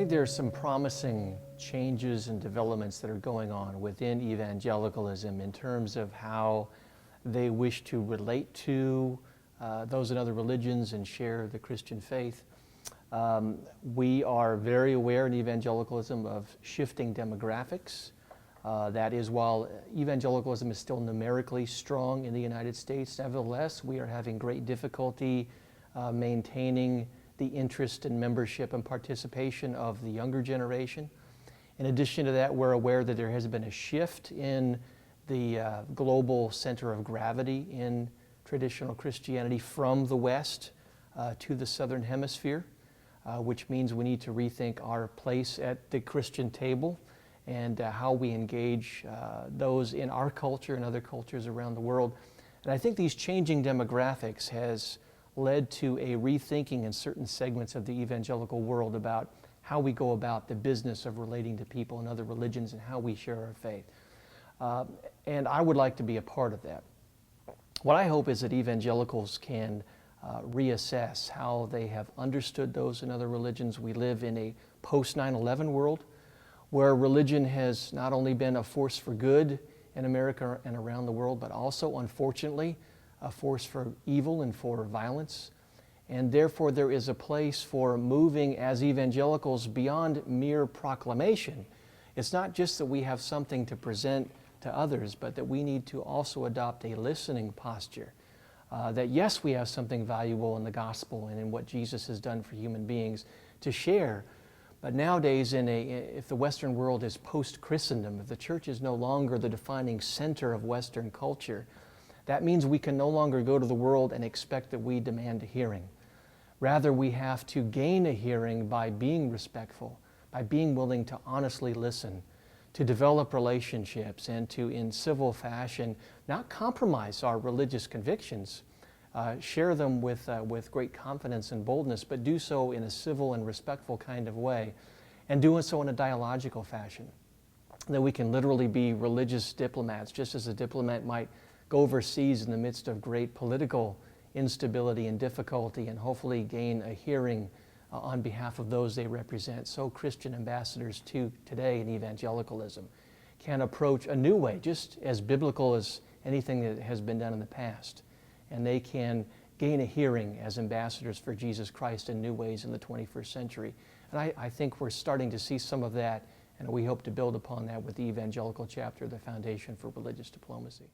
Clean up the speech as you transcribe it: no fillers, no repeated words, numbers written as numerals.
think there are some promising changes and developments that are going on within evangelicalism in terms of how they wish to relate to those in other religions and share the Christian faith. We are very aware in evangelicalism of shifting demographics. That is, while evangelicalism is still numerically strong in the United States, nevertheless, we are having great difficulty maintaining the interest and membership and participation of the younger generation. In addition to that, we're aware that there has been a shift in the global center of gravity in traditional Christianity from the West to the Southern Hemisphere, which means we need to rethink our place at the Christian table and how we engage those in our culture and other cultures around the world. And I think these changing demographics has led to a rethinking in certain segments of the evangelical world about how we go about the business of relating to people in other religions and how we share our faith. And I would like to be a part of that. What I hope is that evangelicals can reassess how they have understood those in other religions. We live in a post-9/11 world where religion has not only been a force for good in America and around the world, but also, unfortunately, a force for evil and for violence. And therefore, there is a place for moving as evangelicals beyond mere proclamation. It's not just that we have something to present to others, but that we need to also adopt a listening posture. That yes, we have something valuable in the gospel and in what Jesus has done for human beings to share. But nowadays, if the Western world is post-Christendom, if the church is no longer the defining center of Western culture, that means we can no longer go to the world and expect that we demand a hearing. Rather, we have to gain a hearing by being respectful, by being willing to honestly listen, to develop relationships, and to, in civil fashion, not compromise our religious convictions, share them with great confidence and boldness, but do so in a civil and respectful kind of way, and doing so in a dialogical fashion. That we can literally be religious diplomats, just as a diplomat might go overseas in the midst of great political instability and difficulty and hopefully gain a hearing on behalf of those they represent. So Christian ambassadors today in evangelicalism can approach a new way, just as biblical as anything that has been done in the past. And they can gain a hearing as ambassadors for Jesus Christ in new ways in the 21st century. And I think we're starting to see some of that, and we hope to build upon that with the evangelical chapter, the Foundation for Religious Diplomacy.